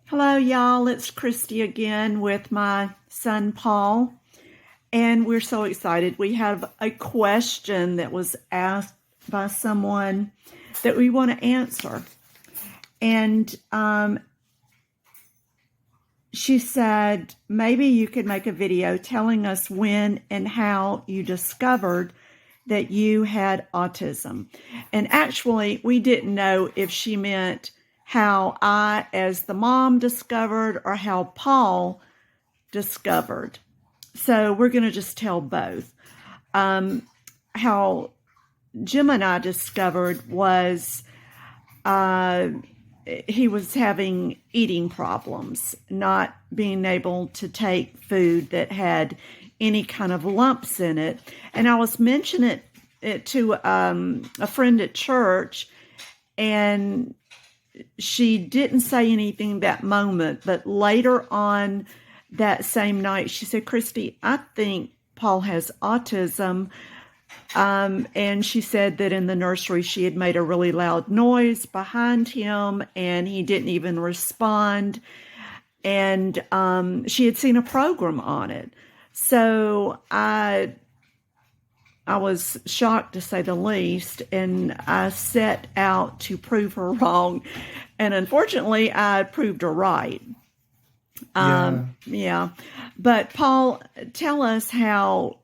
Hello, y'all. It's Christy again with my son Paul, and we're so excited. We have a question that was asked by someone that we want to answer. And she said, maybe you could make a video telling us when and how you discovered that you had autism. And actually, we didn't know if she meant how I, as the mom, discovered or how Paul discovered. So we're going to just tell both. How Jim and I discovered was he was having eating problems, not being able to take food that had any kind of lumps in it. And I was mentioning it to a friend at church, and she didn't say anything that moment, but later on that same night, she said, Christy, I think Paul has autism. And she said that in the nursery, she had made a really loud noise behind him and he didn't even respond. And she had seen a program on it. So I was shocked, to say the least, and I set out to prove her wrong. And unfortunately, I proved her right. Yeah. But Paul, tell us how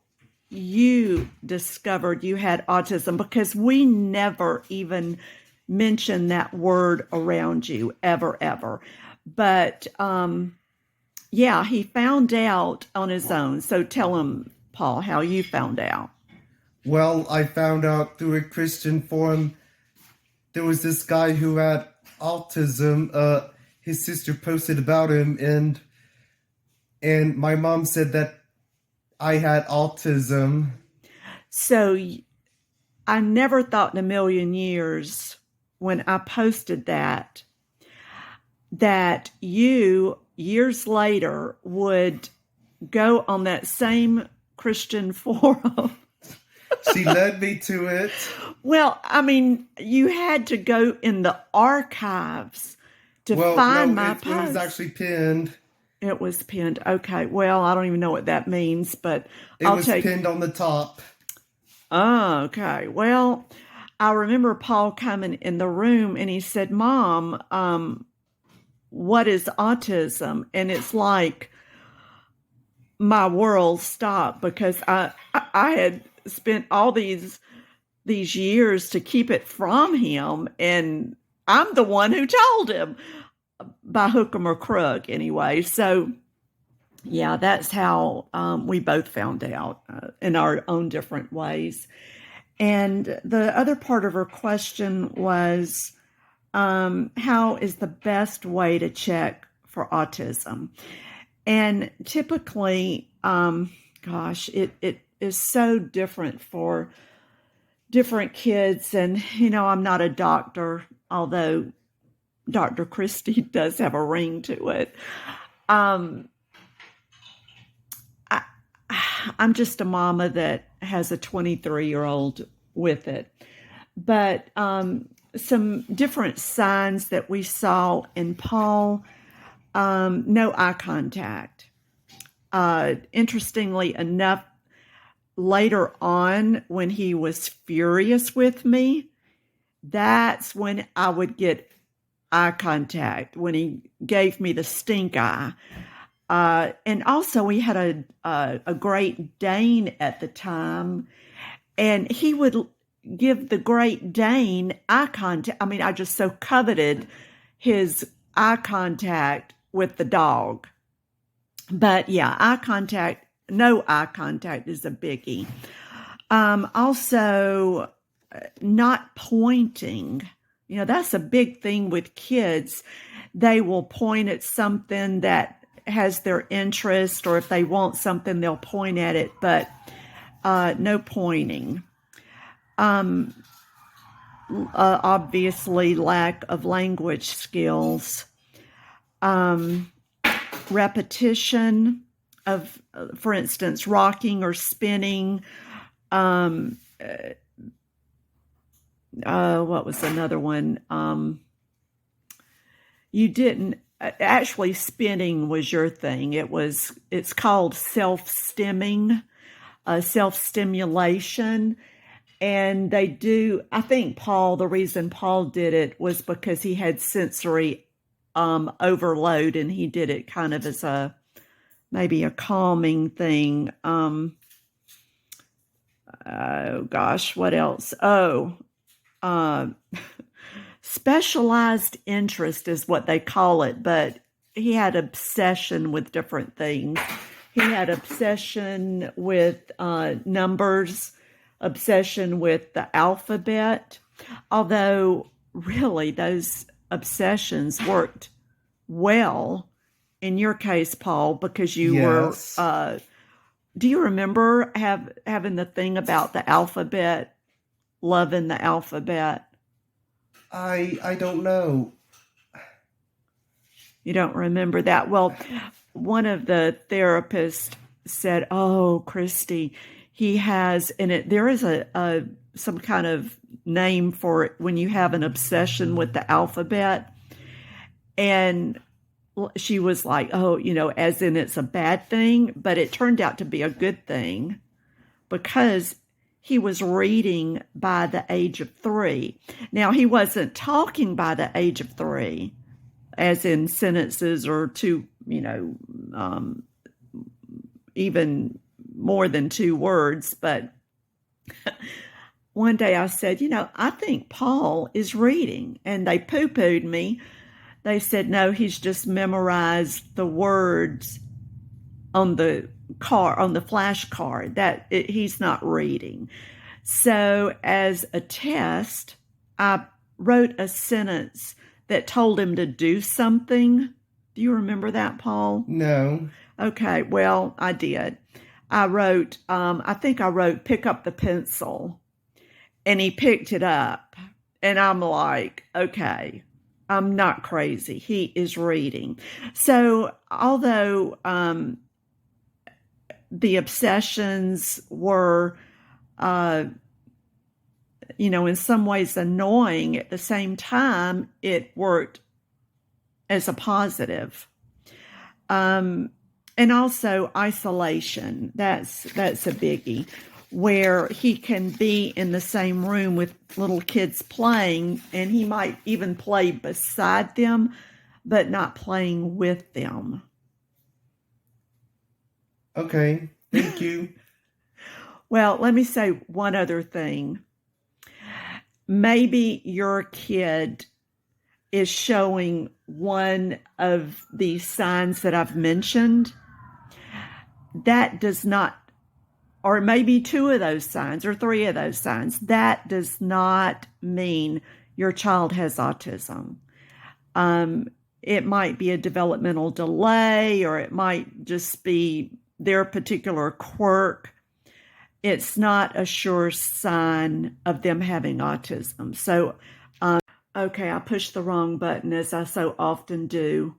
you discovered you had autism, because we never even mentioned that word around you, ever. But yeah, he found out on his own. So tell him, Paul, how you found out. Well, I found out through a Christian forum. There was this guy who had autism. His sister posted about him, and my mom said that I had autism. So I never thought in a million years when I posted that you, years later, would go on that same Christian forum. She led me to it. Well, I mean, you had to go in the archives to find my post. It was actually pinned. It was pinned. Okay. Well, I don't even know what that means, but it was pinned on the top. Oh, okay. Well, I remember Paul coming in the room and he said, Mom, what is autism? And it's like my world stopped, because I had spent all these years to keep it from him, and I'm the one who told him, by hook or crook anyway. So yeah, that's how we both found out in our own different ways. And the other part of her question was, how is the best way to check for autism? And typically, it is so different for different kids. And, I'm not a doctor, although Dr. Christie does have a ring to it. I'm just a mama that has a 23-year-old with it. But some different signs that we saw in Paul: no eye contact. Interestingly enough, later on, when he was furious with me, that's when I would get eye contact, when he gave me the stink eye. And also, we had a Great Dane at the time, and he would give the Great Dane eye contact. I mean, I just so coveted his eye contact with the dog. But yeah, no eye contact is a biggie. Also, not pointing. That's a big thing with kids. They will point at something that has their interest, or if they want something, they'll point at it, but no pointing. Obviously, lack of language skills. Repetition of, for instance, rocking or spinning. What was another one? You didn't actually spinning was your thing. It's called self-stimming, self-stimulation. And they do, I think the reason Paul did it was because he had sensory overload, and he did it kind of as maybe a calming thing. Oh gosh, what else? Uh, specialized interest is what they call it, but he had obsession with different things. He had obsession with numbers, obsession with the alphabet, although really those obsessions worked well in your case, Paul, because you Yes. were, do you remember having the thing about the alphabet, loving the alphabet? I don't know. You don't remember that? Well, one of the therapists said, "Oh, Christy, he has," and there is a some kind of name for it when you have an obsession with the alphabet. And she was like, "Oh, as in it's a bad thing," but it turned out to be a good thing because he was reading by the age of 3. Now, he wasn't talking by the age of 3, as in sentences or two, even more than 2 words. But one day I said, I think Paul is reading. And they poo-pooed me. They said, no, he's just memorized the words on the flashcard, that he's not reading. So as a test, I wrote a sentence that told him to do something. Do you remember that, Paul? No. Okay, well, I did. I wrote, pick up the pencil. And he picked it up. And I'm like, okay, I'm not crazy. He is reading. So although the obsessions were, in some ways annoying, at the same time, it worked as a positive. And also isolation. That's a biggie, where he can be in the same room with little kids playing, and he might even play beside them, but not playing with them. Okay, thank you. Well, let me say one other thing. Maybe your kid is showing one of these signs that I've mentioned. That does not, or maybe 2 of those signs or 3 of those signs, that does not mean your child has autism. It might be a developmental delay, or it might just be their particular quirk. It's not a sure sign of them having autism. So, okay, I pushed the wrong button, as I so often do,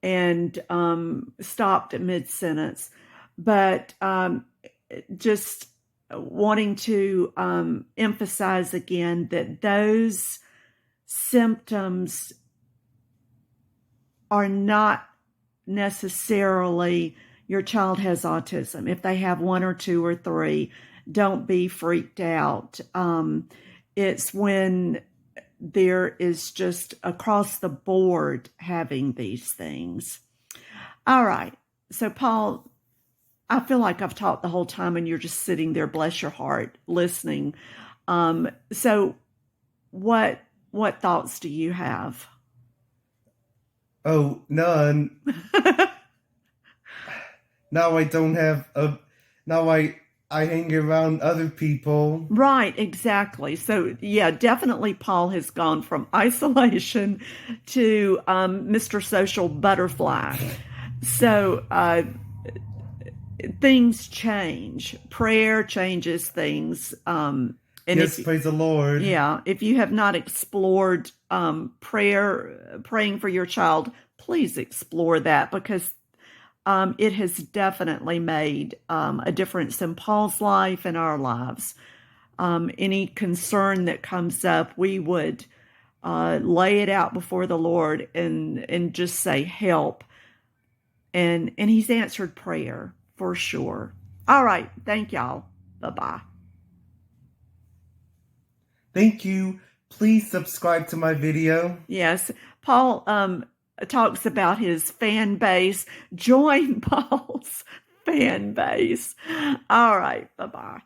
and stopped at mid-sentence. But just wanting to emphasize again that those symptoms are not necessarily your child has autism. If they have 1 or 2 or 3, don't be freaked out. It's when there is just across the board having these things. All right. So, Paul, I feel like I've talked the whole time and you're just sitting there, bless your heart, listening. So what thoughts do you have? Oh, none. Now I don't have now I hang around other people. Right, exactly. So yeah, definitely Paul has gone from isolation to Mr. Social Butterfly. So things change. Prayer changes things. And yes, praise the Lord. Yeah, if you have not explored praying for your child, please explore that, because it has definitely made a difference in Paul's life and our lives. Any concern that comes up, we would lay it out before the Lord and just say help. And he's answered prayer for sure. All right. Thank y'all. Bye-bye. Thank you. Please subscribe to my video. Yes. Paul talks about his fan base. Join Paul's fan base. All right. Bye-bye.